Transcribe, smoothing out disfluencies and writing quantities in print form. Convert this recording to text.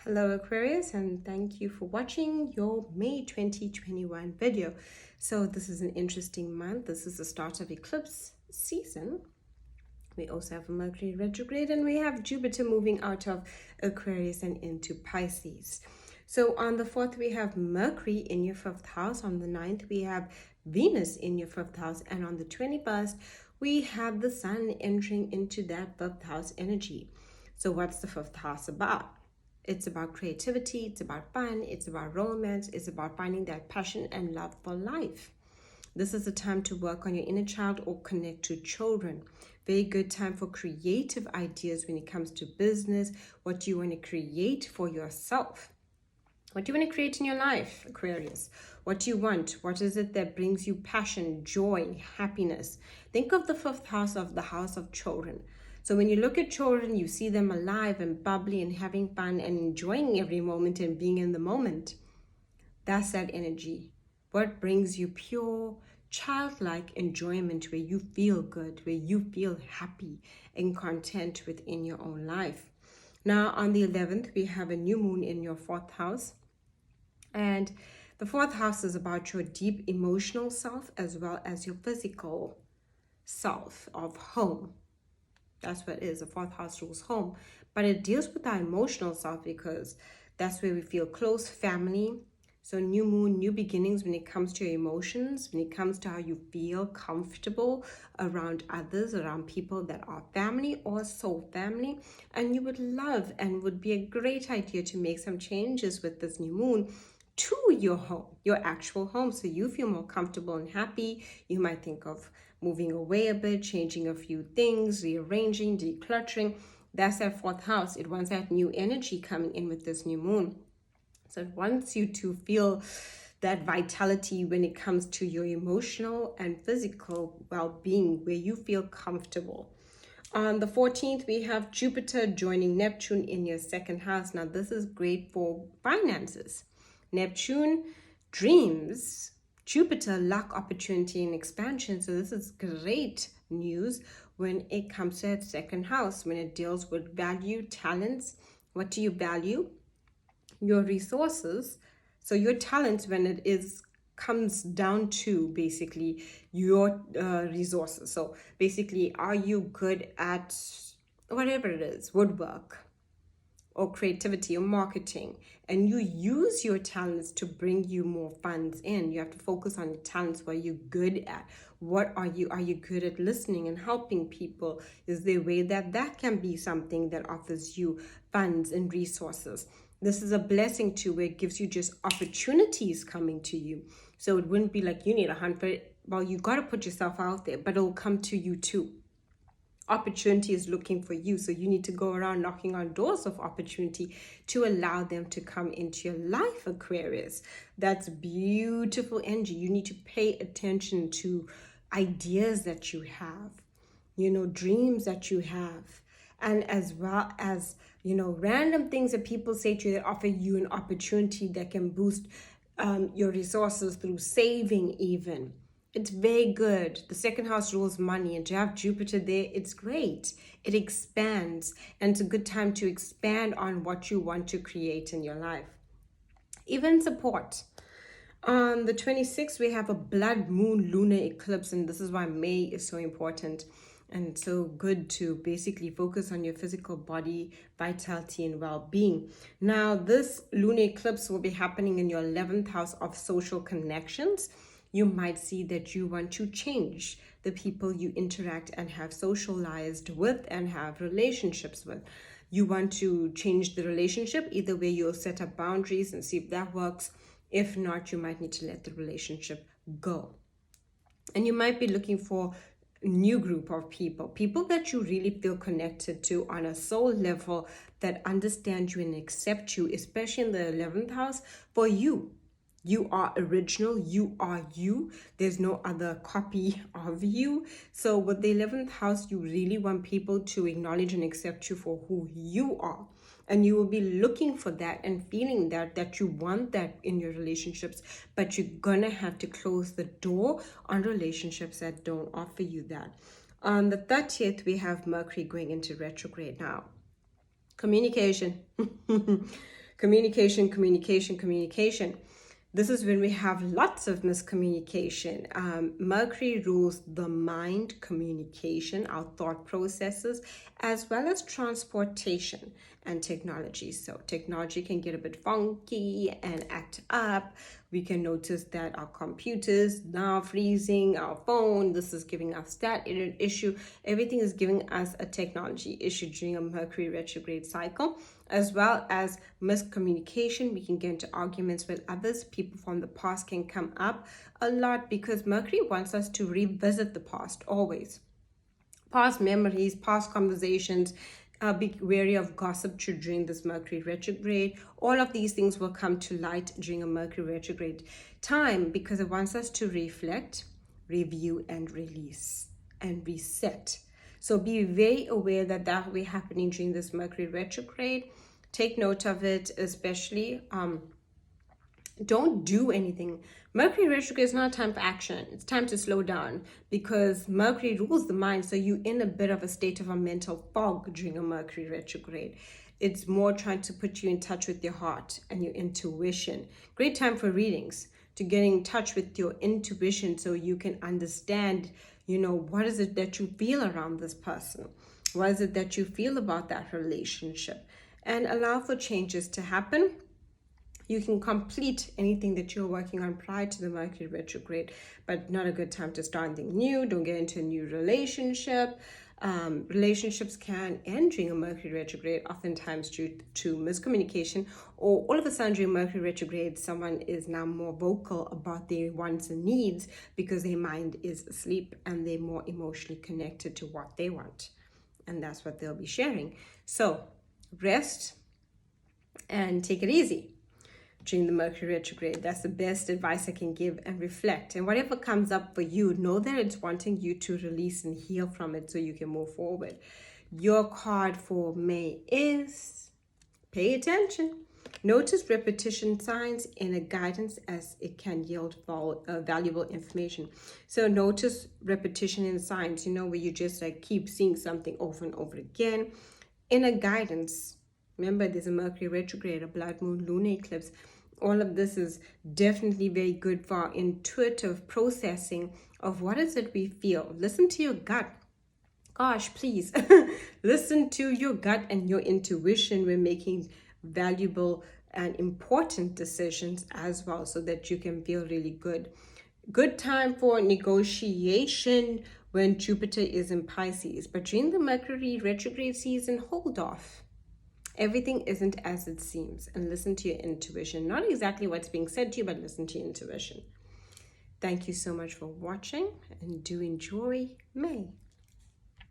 Hello Aquarius, and thank you for watching your May 2021 video. So this is an interesting month. This is the start of eclipse season. We also have Mercury retrograde and we have Jupiter moving out of Aquarius and into Pisces. So on the 4th we have Mercury in your 5th house. On the 9th we have Venus in your 5th house, and on the 21st we have the Sun entering into that 5th house energy. So what's the 5th house about? It's about creativity, it's about fun, it's about romance, it's about finding that passion and love for life. This is the time to work on your inner child or connect to children. Very good time for creative ideas when it comes to business. What do you want to create for yourself? What do you want to create in your life, Aquarius? What do you want? What is it that brings you passion, joy, happiness? Think of the 5th house of the house of children. So when you look at children, you see them alive and bubbly and having fun and enjoying every moment and being in the moment. That's that energy. What brings you pure, childlike enjoyment where you feel good, where you feel happy and content within your own life. Now on the 11th, we have a new moon in your 4th house. And the 4th house is about your deep emotional self as well as your physical self of home. That's what it is. The 4th house rules home, but it deals with our emotional self because that's where we feel close, family. So new moon, new beginnings when it comes to your emotions, when it comes to how you feel comfortable around others, around people that are family or soul family. And you would love and would be a great idea to make some changes with this new moon to your home, your actual home, so you feel more comfortable and happy. You might think of moving away a bit, changing a few things, rearranging, decluttering. That's that 4th house. It wants that new energy coming in with this new moon. So it wants you to feel that vitality when it comes to your emotional and physical well-being, where you feel comfortable. On the 14th, we have Jupiter joining Neptune in your 2nd house. Now, this is great for finances. Neptune, dreams. Jupiter, luck, opportunity, and expansion. So this is great news when it comes to that 2nd house, when it deals with value, talents. What do you value? Your resources. So your talents, when it is comes down to basically your resources. So basically, are you good at whatever it is, woodwork or creativity or marketing, and you use your talents to bring you more funds in? You have to focus on your talents. What are you good at? What are you good at listening and helping people? Is there a way that can be something that offers you funds and resources? This is a blessing too, where it gives you just opportunities coming to you. So it wouldn't be like you need a hunt for it. Well, you got to put yourself out there, but it'll come to you too. Opportunity is looking for you, so you need to go around knocking on doors of opportunity to allow them to come into your life, Aquarius. That's beautiful energy. You need to pay attention to ideas that you have, dreams that you have, and as well as random things that people say to you that offer you an opportunity that can boost your resources through saving even. It's very good. The 2nd house rules money, and to have Jupiter there, it's great. It expands, and it's a good time to expand on what you want to create in your life. Even support. On the 26th, we have a blood moon lunar eclipse, and this is why May is so important and so good to basically focus on your physical body, vitality, and well-being. Now, this lunar eclipse will be happening in your 11th house of social connections. You might see that you want to change the people you interact and have socialized with and have relationships with. You want to change the relationship, either way you'll set up boundaries and see if that works. If not, you might need to let the relationship go. And you might be looking for a new group of people that you really feel connected to on a soul level, that understand you and accept you, especially in the 11th house for you. You are original. You are you. There's no other copy of you. So with the 11th house, you really want people to acknowledge and accept you for who you are. And you will be looking for that and feeling that you want that in your relationships. But you're going to have to close the door on relationships that don't offer you that. On the 30th, we have Mercury going into retrograde now. Communication. Communication, communication, communication. This is when we have lots of miscommunication. Mercury rules the mind, communication, our thought processes, as well as transportation and technology. So technology can get a bit funky and act up. We can notice that our computers now freezing, our phone, this is giving us that issue. Everything is giving us a technology issue during a Mercury retrograde cycle, as well as miscommunication. We can get into arguments with others. People from the past can come up a lot because Mercury wants us to revisit the past always. Past memories, past conversations. Be wary of gossip during this Mercury retrograde. All of these things will come to light during a Mercury retrograde time because it wants us to reflect, review, and release and reset. So be very aware that that will be happening during this Mercury retrograde. Take note of it, especially don't do anything. Mercury retrograde is not a time for action. It's time to slow down because Mercury rules the mind. So you're in a bit of a state of a mental fog during a Mercury retrograde. It's more trying to put you in touch with your heart and your intuition. Great time for readings, to get in touch with your intuition so you can understand, what is it that you feel around this person? What is it that you feel about that relationship? And allow for changes to happen. You can complete anything that you're working on prior to the Mercury retrograde, but not a good time to start anything new. Don't get into a new relationship. Relationships can end during a Mercury retrograde, oftentimes due to miscommunication, or all of a sudden during Mercury retrograde, someone is now more vocal about their wants and needs because their mind is asleep and they're more emotionally connected to what they want. And that's what they'll be sharing. So rest and take it easy during the Mercury retrograde. That's the best advice I can give, and reflect. And whatever comes up for you, know that it's wanting you to release and heal from it so you can move forward. Your card for May is pay attention. Notice repetition signs in a guidance as it can yield valuable information. So notice repetition in signs, where you just keep seeing something over and over again. In a guidance, remember there's a Mercury retrograde, a blood moon, lunar eclipse. All of this is definitely very good for our intuitive processing of what is it we feel. Listen to your gut. Gosh, please listen to your gut and your intuition when making valuable and important decisions as well, so that you can feel really good. Good time for negotiation when Jupiter is in Pisces. But during the Mercury retrograde season, hold off. Everything isn't as it seems, and listen to your intuition. Not exactly what's being said to you, but listen to your intuition. Thank you so much for watching, and do enjoy May.